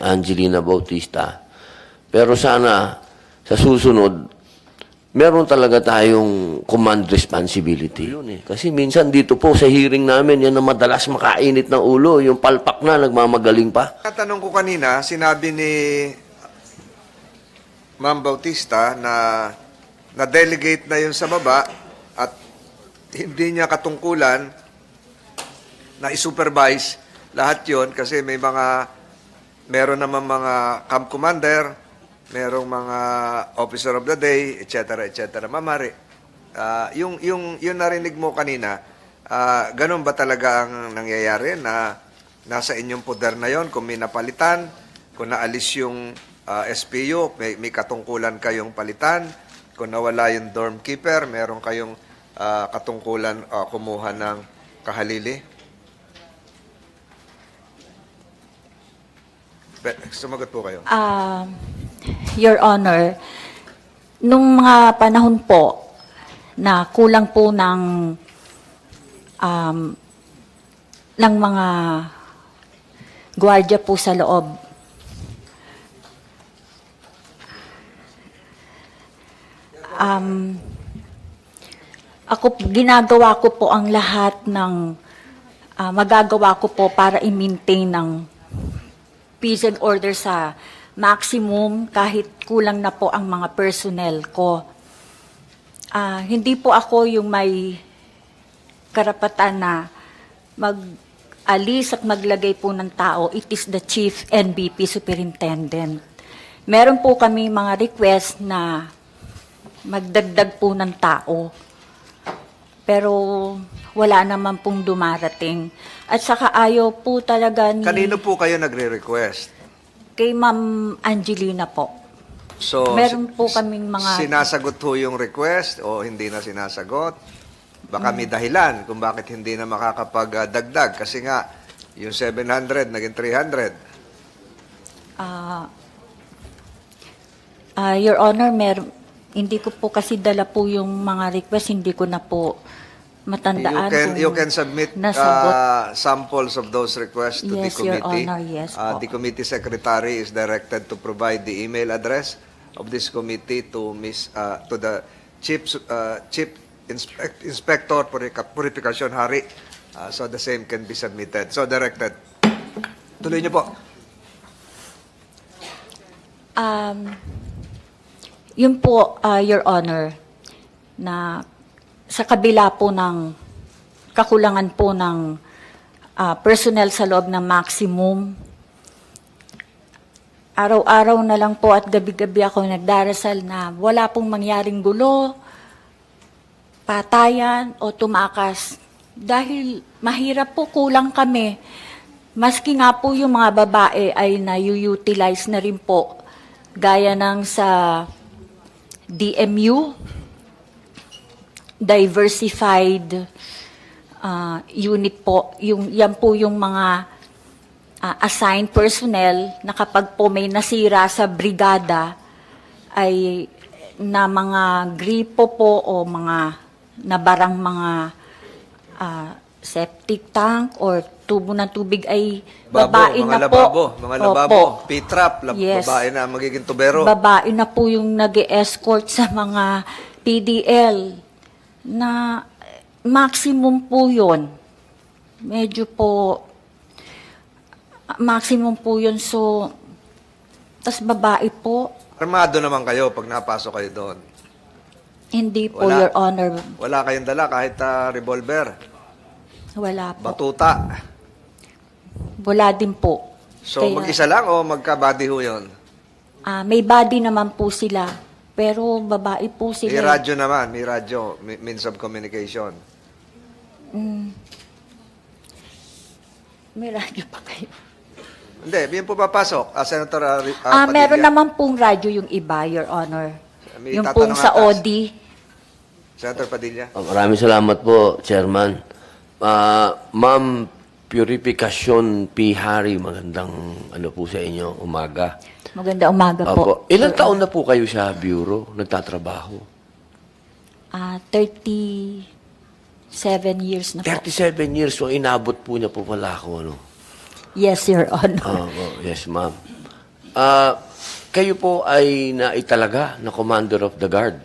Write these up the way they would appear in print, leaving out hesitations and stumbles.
Angelina Bautista. Pero sana, sa susunod, meron talaga tayong command responsibility. Yun eh. Kasi minsan dito po sa hearing namin, yan ang madalas makainit ng ulo. Yung palpak na, nagmamagaling pa. Tanong ko kanina, sinabi ni Ma'am Bautista na delegate na yun sa baba at hindi niya katungkulan na i-supervise lahat yon kasi meron naman mga camp commander, merong mga officer of the day, etc. etc. Mamari, yung narinig mo kanina, ganun ba talaga ang nangyayari na nasa inyong poder na yon kung may napalitan, kung naalis yung SPU, may katungkulan kayong palitan, kung nawala yung dorm keeper, meron kayong katungkulan kumuha ng kahalili? Sumagot po kayo. Your Honor, nung mga panahon po na kulang po ng mga gwardiya po sa loob, ginagawa ko po ang lahat ng magagawa ko po para i-maintain ng peace and order sa maximum kahit kulang na po ang mga personnel ko. Hindi po ako yung may karapatan na mag-alis at maglagay po ng tao. It is the Chief NBP Superintendent. Meron po kami mga request na magdagdag po ng tao. Pero wala naman pong dumarating. At saka ayaw po talaga ni... Kanino po kayo nagre-request? Kay Ma'am Angelina po. So, meron po kaming mga... Sinasagot ho yung request o hindi na sinasagot? Baka may dahilan kung bakit hindi na makakapagdagdag. Kasi nga, yung 700 naging 300. Your Honor, hindi ko po kasi dala po yung mga request, hindi ko na po matandaan. You can submit samples of those requests to the Yes, committee. Your Honor, yes po. The committee secretary is directed to provide the email address of this committee to the Chief Inspector Purification Hari, so the same can be submitted. So directed. Tuloy niyo po. Yun po, Your Honor, na sa kabila po ng kakulangan po ng personnel sa loob ng maximum, araw-araw na lang po at gabi-gabi ako nagdarasal na wala pong mangyaring gulo, patayan o tumakas. Dahil mahirap po, kulang kami. Maski nga po yung mga babae ay na-utilize na rin po. Gaya ng sa DMU, Diversified Unit po. Yan po yung mga assigned personnel na kapag po may nasira sa brigada ay na mga gripo po o mga nabarang mga septic tank or tubo ng tubig ay babae na po. Mga lababo, P-trap, Yes. babae na magiging tubero. Babae na po yung nag-escort sa mga PDL na maximum po yun. Medyo po maximum po yun. So, tas babae po, Armado naman kayo pag napasok kayo doon. hindi po, Wala. Your Honor. Wala kayong dala kahit revolver, Wala po. batuta. Wala din po. So mag-isa lang o magka-body ho yun? May body naman po sila. Pero babae po May sila. radyo naman, may radyo, means of communication. May radyo pa kayo. Hindi, yun po papasok. Senator Meron Padilla. naman pong radyo yung iba, Your Honor. May Yung tatanong pong sa atas. OD. Senator Padilla. Maraming salamat po, Chairman. Ma'am Purification P. Hari, magandang po sa inyo, umaga. Maganda umaga po. Opo. Ilang taon na po kayo sa bureau, nagtatrabaho? 37 years na po. 37 years, so inabot po niya po pala ako, ano? Yes, Your Honor. Yes, ma'am. Kayo po ay naitalaga na Commander of the Guard.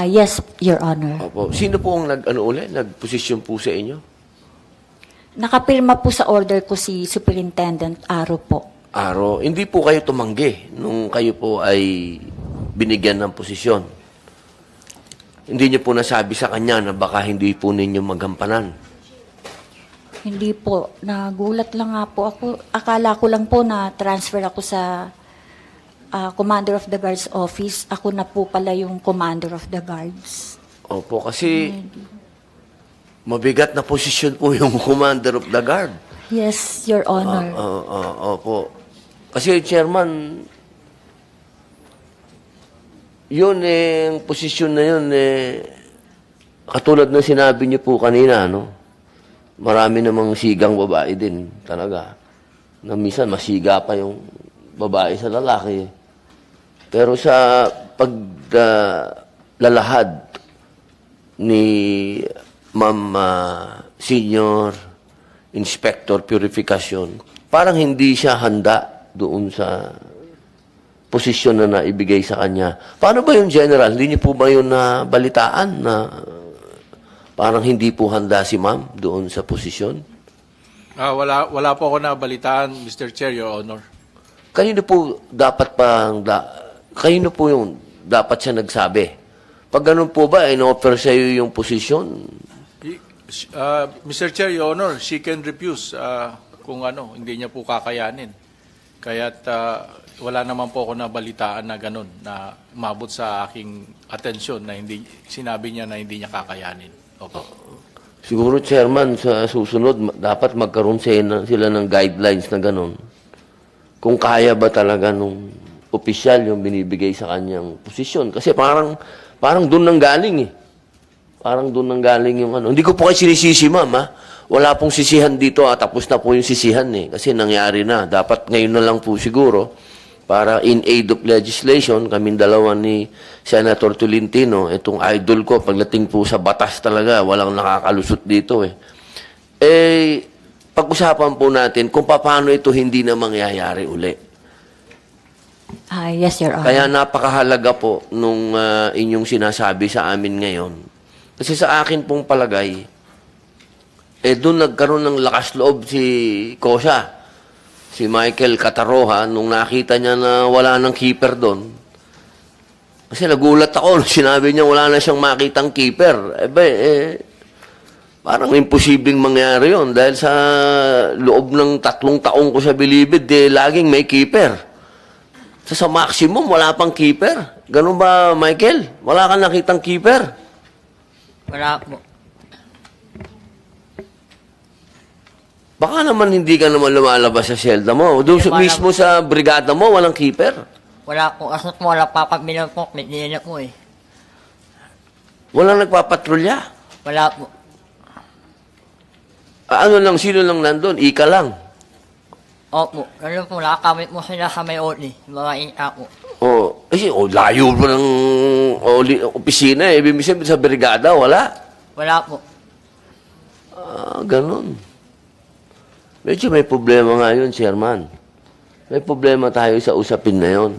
Yes, Your Honor. Opo. Sino po ang nagposisyon po sa inyo? Nakapirma po sa order ko si Superintendent Aro po. Aro, hindi po kayo tumanggi nung kayo po ay binigyan ng posisyon. Hindi niyo po nasabi sa kanya na baka hindi po ninyo magampanan. Hindi po. Nagulat lang nga po ako. Akala ko lang po na transfer ako sa Commander of the Guards office. Ako na po pala yung Commander of the Guards. Opo, kasi mabigat na posisyon po yung Commander of the Guard. Yes, Your Honor. Opo. Kasi, Chairman, yun ang posisyon na yun, katulad ng sinabi niyo po kanina, no? Marami namang sigang babae din, talaga. Na minsan, masiga pa yung babae sa lalaki. Pero sa paglalahad ni Ma'am Senior Inspector Purification, parang hindi siya handa doon sa posisyon na naibigay sa kanya. Paano ba yung General? Hindi niyo po ba yun nabalitaan na parang hindi po handa si Ma'am doon sa posisyon? Wala po ako nabalitaan, Mr. Chair, Your Honor. Kanino po kanino po yung dapat siya nagsabi? Pag ganun po ba, in-offer sa iyo yung posisyon? Mr. Chair, Your Honor, she can refuse kung hindi niya po kakayanin. Kaya't wala naman po ako nabalitaan na ganun, na umabot sa aking atensyon na sinabi niya na hindi niya kakayanin. Opo. Siguro, Chairman, sa susunod, dapat magkaroon sila ng guidelines na ganun. Kung kaya ba talaga nung opisyal yung binibigay sa kanyang posisyon. Kasi parang doon nang galing eh. Parang doon nang galing yung ano. Hindi ko po kayo sinisisi, Ma'am, ha? Wala pong sisihan dito, tapos na po yung sisihan eh. Kasi nangyari na. Dapat ngayon na lang po siguro, para in aid of legislation, kaming dalawa ni Senator Tolentino, itong idol ko, pagdating po sa batas talaga, walang nakakalusot dito eh. Pag-usapan po natin kung paano ito hindi na mangyayari uli. Yes, Your Honor. Kaya napakahalaga po nung inyong sinasabi sa amin ngayon. Kasi sa akin pong palagay, doon nagkaroon ng lakas loob si Kosa, si Michael Cataroha, nung nakita niya na wala nang keeper doon. Kasi nagulat ako nung sinabi niya wala na siyang makitang keeper. Parang imposibleng mangyari yon dahil sa loob ng 3 taong ko sa Bilibid, laging may keeper. Sa maximum, wala pang keeper. Ganun ba, Michael? Wala kang nakitang keeper? Wala po. Baka naman hindi ka naman lumalabas sa selda mo. Doon mismo sa brigada mo, walang keeper. Wala po. Kasi po, wala papabilang po. May nila po eh. Walang nagpapatrolya. Wala po. Sino lang nandun? Ika lang. Opo. Ganun po, nakakamit mo sila sa may oli. Mga ika po. Kasi layo pa ng opisina eh. Ibig sabihin sa brigada, wala. Wala po. Ganun. Medyo may problema nga yun, Chairman. May problema tayo sa usapin na yun.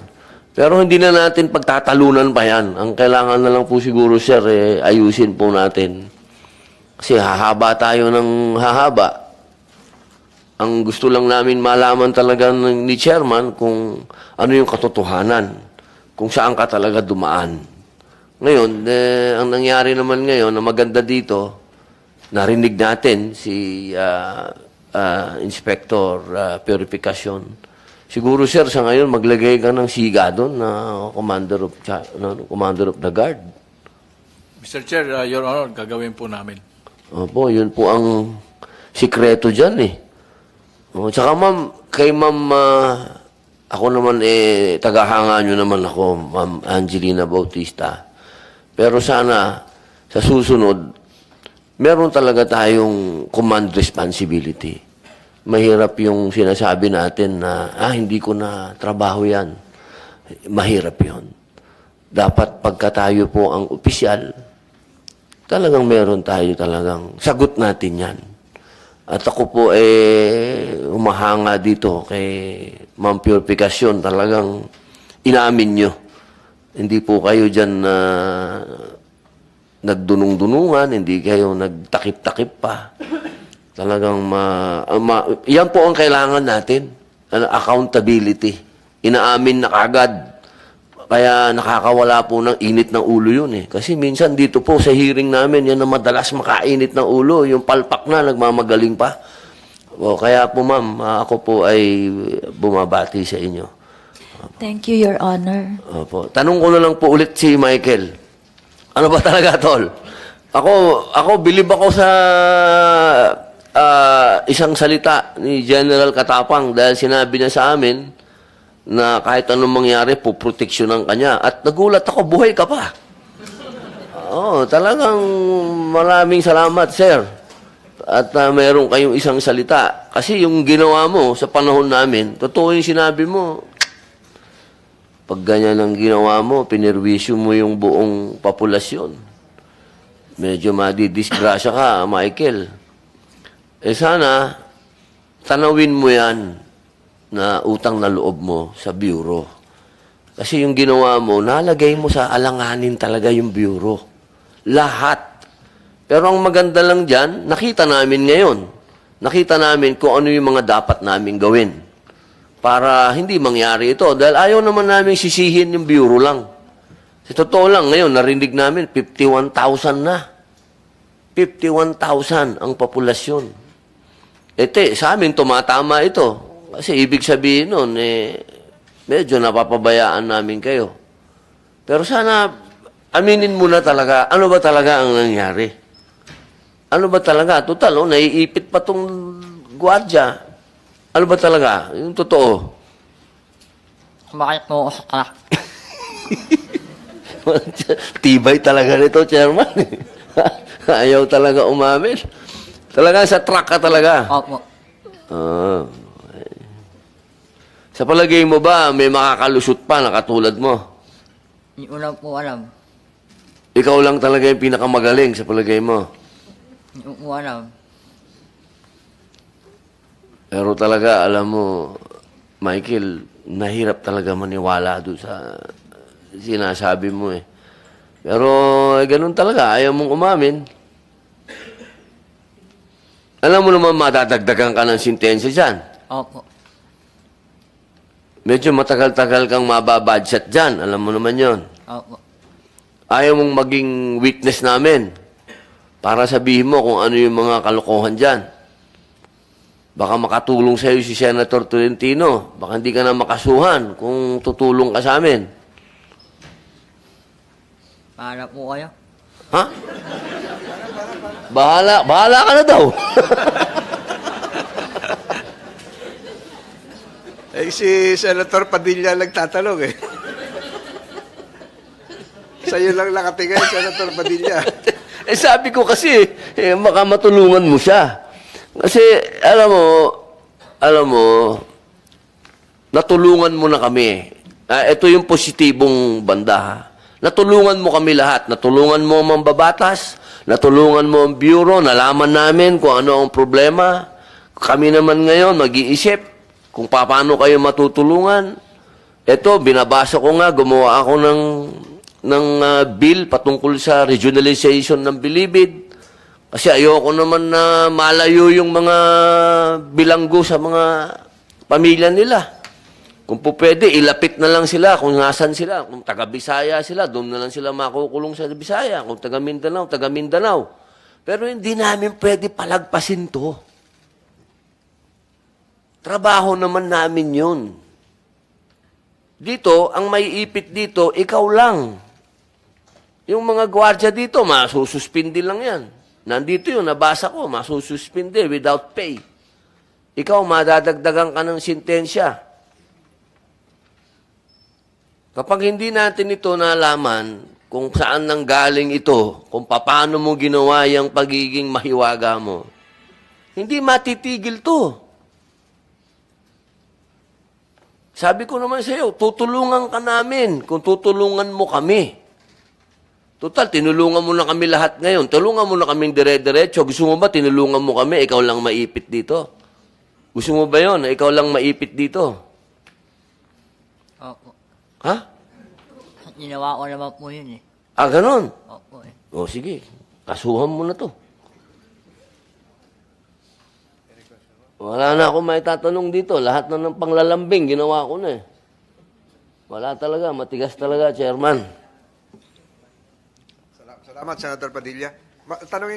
Pero hindi na natin pagtatalunan pa yan. Ang kailangan na lang po siguro, sir, ayusin po natin. Kasi hahaba tayo ng hahaba. Ang gusto lang namin malaman talaga ni Chairman kung ano yung katotohanan. Kung saan ka talaga dumaan. Ngayon, ang nangyari naman ngayon na maganda dito, narinig natin si Inspector Purification. Siguro, sir, sa ngayon, maglagay ka ng siga doon na Commander of the Guard. Mr. Chair, Your Honor, gagawin po namin. Opo, yun po ang sikreto dyan eh. Tsaka ma'am, kay ma'am, ako naman tagahanga nyo naman ako, Ma'am Angelina Bautista. Pero sana, sa susunod, meron talaga tayong command responsibility. Mahirap yung sinasabi natin na, hindi ko na trabaho yan. Mahirap yun. Dapat pagka tayo po ang opisyal, talagang meron tayo talagang sagot natin yan. At ako po humahanga dito kay Ma'am Purificación, talagang inamin nyo. Hindi po kayo dyan na nagdunong-dunungan, hindi kayo nagtakip-takip pa. Talagang yan po ang kailangan natin. Accountability. Inaamin na kagad. Kaya nakakawala po ng init ng ulo yun eh. Kasi minsan dito po sa hearing namin, yan na madalas makainit ng ulo. Yung palpak na, nagmamagaling pa. O, kaya po ma'am, ako po ay bumabati sa inyo. Thank you, Your Honor. Opo. Tanong ko na lang po ulit si Michael. Ano ba talaga, Tol? Ako bilib ako sa isang salita ni General Katapang dahil sinabi niya sa amin na kahit anong mangyari, puproteksyonan ka niya. At nagulat ako, buhay ka pa. Oo, talagang maraming salamat, sir. At mayroon kayong isang salita. Kasi yung ginawa mo sa panahon namin, totoo yung sinabi mo. Pag ganyan ang ginawa mo, pinirwisyo mo yung buong populasyon. Medyo madidisgrasya ka, Michael. Eh sana, tanawin mo yan na utang na loob mo sa bureau. Kasi yung ginawa mo, nalagay mo sa alanganin talaga yung bureau. Lahat. Pero ang maganda lang dyan, nakita namin ngayon. Nakita namin kung ano yung mga dapat namin gawin para hindi mangyari ito. Dahil ayaw naman namin sisihin yung bureau lang. Sa totoo lang, ngayon, narinig namin, 51,000 na. 51,000 ang populasyon. Sa amin, tumatama ito. Kasi ibig sabihin nun, medyo napapabayaan namin kayo. Pero sana, aminin mo na talaga, ano ba talaga ang nangyari? Ano ba talaga? Total, naiipit pa tong gwardiya. Ano ba talaga? Yung totoo. Kumakit mo ako sa crack. Tibay talaga nito, Chairman. Ayaw talaga umamin. Talaga sa truck ka talaga. Opo. Ah. Sa palagay mo ba, may makakalusot pa na katulad mo? Hindi ko lang po alam. Ikaw lang talaga yung pinakamagaling sa palagay mo. Hindi ko po alam. Pero talaga, alam mo, Michael, nahirap talaga maniwala doon sa sinasabi mo eh. Pero ganun talaga, ayaw mong umamin. Alam mo naman, madadagdagan ka ng sintensya dyan. Opo. Medyo matagal-tagal kang mababadget dyan. Alam mo naman yon. Opo. Ayaw mong maging witness namin para sabihin mo kung ano yung mga kalokohan dyan. Baka makatulong sa'yo si Senator Tolentino. Baka hindi ka na makasuhan kung tutulong ka sa amin. Paano po kayo? Ha? Bahala ka na daw. Si Senator Padilla nagtatanong eh. Sa'yo lang nakatingin, Senator Padilla. Sabi ko kasi, baka matulungan mo siya. Kasi, alam mo, natulungan mo na kami. Ito yung positibong banda, ha? Natulungan mo kami lahat. Natulungan mo ang mambabatas, natulungan mo ang bureau, nalaman namin kung ano ang problema. Kami naman ngayon mag-iisip kung paano kayo matutulungan. Ito, binabasa ko nga, gumawa ako ng bill patungkol sa regionalization ng Bilibid. Kasi ayoko naman na malayo yung mga bilanggo sa mga pamilya nila. Kung po pwede, ilapit na lang sila kung nasan sila. Kung taga-Bisaya sila, doon na lang sila makukulong sa Bisaya. Kung taga-Mindanao, taga-Mindanao. Pero hindi namin pwede palagpasin to. Trabaho naman namin yun. Dito, ang maiipit dito, ikaw lang. Yung mga gwardiya dito, masususpindi lang yan. Nandito yun, nabasa ko, masususpindi without pay. Ikaw, madadagdagan ka ng sintensya. Kapag hindi natin ito nalaman kung saan nanggaling ito, kung paano mo ginawa yung pagiging mahiwaga mo, hindi matitigil to. Sabi ko naman sa iyo, tutulungan ka namin kung tutulungan mo kami. Total, tinulungan mo na kami lahat ngayon. Tulungan mo na kaming dire-diretso. Gusto mo ba tinulungan mo kami, ikaw lang maipit dito? Gusto mo ba yon? Ikaw lang maipit dito? Opo. Ha? Ginawa ko naman po yun eh. Ah, ganun. Opo eh. O sige, kasuhan mo na to. Wala na akong may tatanong dito. Lahat na ng panglalambing, ginawa ko na eh. Wala talaga, matigas talaga, Chairman. Salamat, Senator Padilla. Tanungin